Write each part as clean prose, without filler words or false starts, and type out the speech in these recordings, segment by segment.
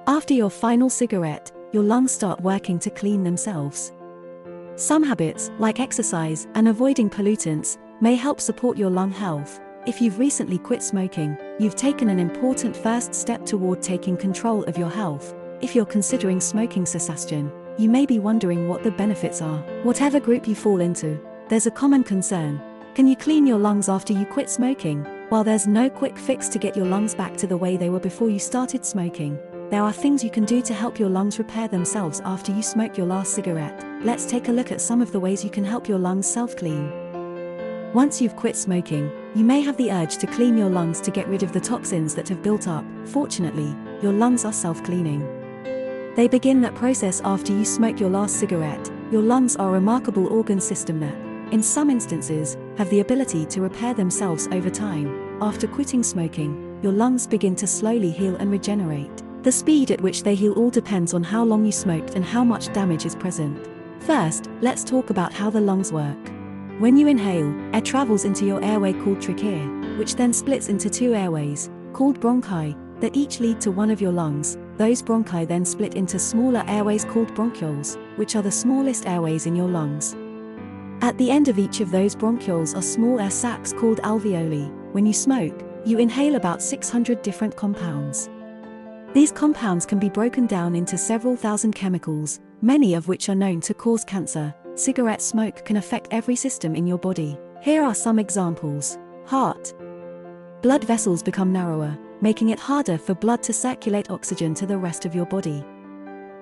After your final cigarette, your lungs start working to clean themselves. Some habits, like exercise and avoiding pollutants, may help support your lung health. If you've recently quit smoking, you've taken an important first step toward taking control of your health. If you're considering smoking cessastion, you may be wondering what the benefits are. Whatever group you fall into, there's a common concern. Can you clean your lungs after you quit smoking? While there's no quick fix to get your lungs back to the way they were before you started smoking, there are things you can do to help your lungs repair themselves after you smoke your last cigarette. Let's take a look at some of the ways you can help your lungs self-clean. Once you've quit smoking, you may have the urge to clean your lungs to get rid of the toxins that have built up. Fortunately, your lungs are self-cleaning. They begin that process after you smoke your last cigarette. Your lungs are a remarkable organ system that, in some instances, have the ability to repair themselves over time. After quitting smoking, your lungs begin to slowly heal and regenerate. The speed at which they heal all depends on how long you smoked and how much damage is present. First, let's talk about how the lungs work. When you inhale, air travels into your airway called trachea, which then splits into two airways, called bronchi, that each lead to one of your lungs. Those bronchi then split into smaller airways called bronchioles, which are the smallest airways in your lungs. At the end of each of those bronchioles are small air sacs called alveoli. When you smoke, you inhale about 600 different compounds. These compounds can be broken down into several thousand chemicals, many of which are known to cause cancer. Cigarette smoke can affect every system in your body. Here are some examples. Heart. Blood vessels become narrower, making it harder for blood to circulate oxygen to the rest of your body.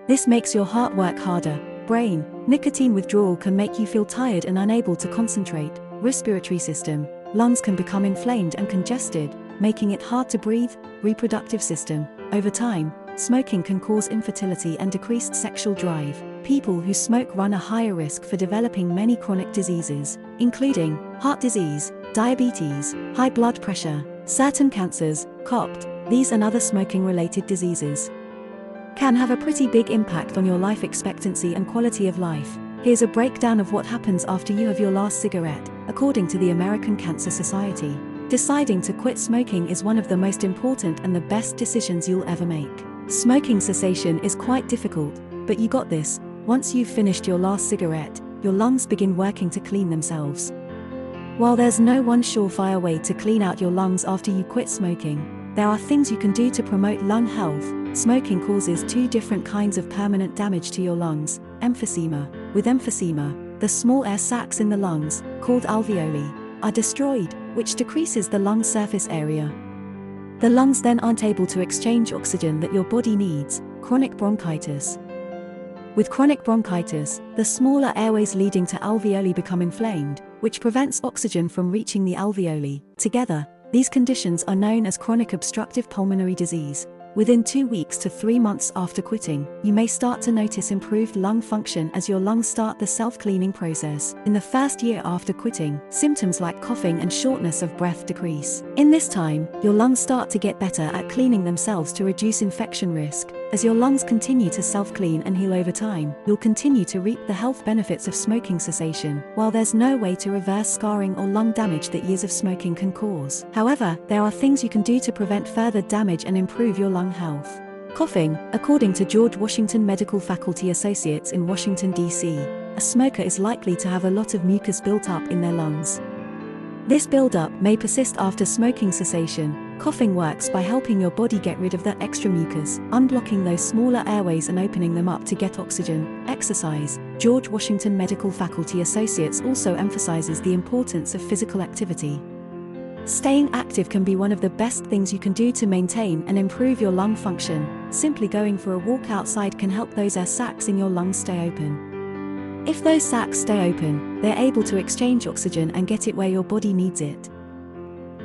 This makes your heart work harder. Brain. Nicotine withdrawal can make you feel tired and unable to concentrate. Respiratory system. Lungs can become inflamed and congested, making it hard to breathe. Reproductive system. Over time, smoking can cause infertility and decreased sexual drive. People who smoke run a higher risk for developing many chronic diseases, including heart disease, diabetes, high blood pressure, certain cancers, COPD. These and other smoking-related diseases can have a pretty big impact on your life expectancy and quality of life. Here's a breakdown of what happens after you have your last cigarette, according to the American Cancer Society. Deciding to quit smoking is one of the most important and the best decisions you'll ever make. Smoking cessation is quite difficult, but you got this. Once you've finished your last cigarette, your lungs begin working to clean themselves. While there's no one surefire way to clean out your lungs after you quit smoking, there are things you can do to promote lung health. Smoking causes two different kinds of permanent damage to your lungs. Emphysema. With emphysema, the small air sacs in the lungs, called alveoli, are destroyed, which decreases the lung surface area. The lungs then aren't able to exchange oxygen that your body needs. Chronic bronchitis. With chronic bronchitis, the smaller airways leading to alveoli become inflamed, which prevents oxygen from reaching the alveoli. Together, these conditions are known as chronic obstructive pulmonary disease. Within 2 weeks to 3 months after quitting, you may start to notice improved lung function as your lungs start the self-cleaning process. In the first year after quitting, symptoms like coughing and shortness of breath decrease. In this time, your lungs start to get better at cleaning themselves to reduce infection risk. As your lungs continue to self-clean and heal over time, you'll continue to reap the health benefits of smoking cessation. While there's no way to reverse scarring or lung damage that years of smoking can cause, however, there are things you can do to prevent further damage and improve your lung health. Coughing. According to George Washington Medical Faculty Associates in Washington, D.C., a smoker is likely to have a lot of mucus built up in their lungs. This buildup may persist after smoking cessation. Coughing works by helping your body get rid of that extra mucus, unblocking those smaller airways and opening them up to get oxygen. Exercise. George Washington Medical Faculty Associates also emphasizes the importance of physical activity. Staying active can be one of the best things you can do to maintain and improve your lung function. Simply going for a walk outside can help those air sacs in your lungs stay open. If those sacs stay open, they're able to exchange oxygen and get it where your body needs it.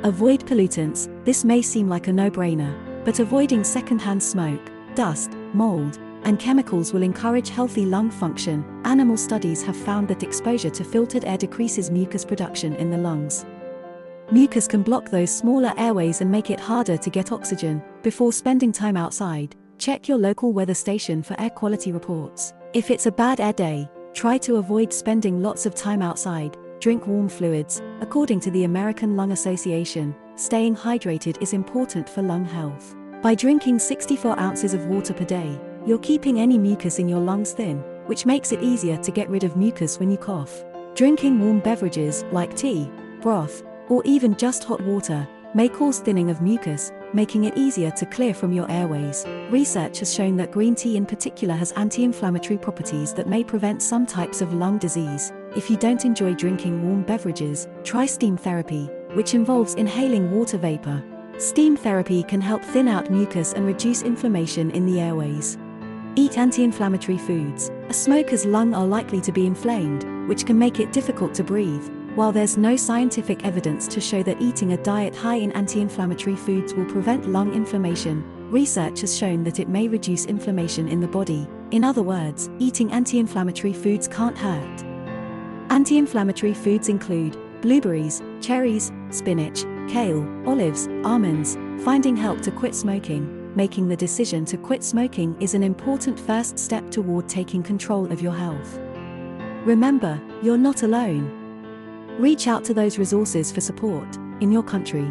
Avoid pollutants. This may seem like a no-brainer, but avoiding secondhand smoke, dust, mold, and chemicals will encourage healthy lung function. Animal studies have found that exposure to filtered air decreases mucus production in the lungs. Mucus can block those smaller airways and make it harder to get oxygen. Before spending time outside, check your local weather station for air quality reports. If it's a bad air day, try to avoid spending lots of time outside. Drink warm fluids. According to the American Lung Association, staying hydrated is important for lung health. By drinking 64 ounces of water per day, you're keeping any mucus in your lungs thin, which makes it easier to get rid of mucus when you cough. Drinking warm beverages like tea, broth, or even just hot water may cause thinning of mucus, making it easier to clear from your airways. Research has shown that green tea in particular has anti-inflammatory properties that may prevent some types of lung disease. If you don't enjoy drinking warm beverages, try steam therapy, which involves inhaling water vapor. Steam therapy can help thin out mucus and reduce inflammation in the airways. Eat anti-inflammatory foods. A smoker's lungs are likely to be inflamed, which can make it difficult to breathe. While there's no scientific evidence to show that eating a diet high in anti-inflammatory foods will prevent lung inflammation, research has shown that it may reduce inflammation in the body. In other words, eating anti-inflammatory foods can't hurt. Anti-inflammatory foods include blueberries, cherries, spinach, kale, olives, almonds. Finding help to quit smoking. Making the decision to quit smoking is an important first step toward taking control of your health. Remember, you're not alone. Reach out to those resources for support in your country.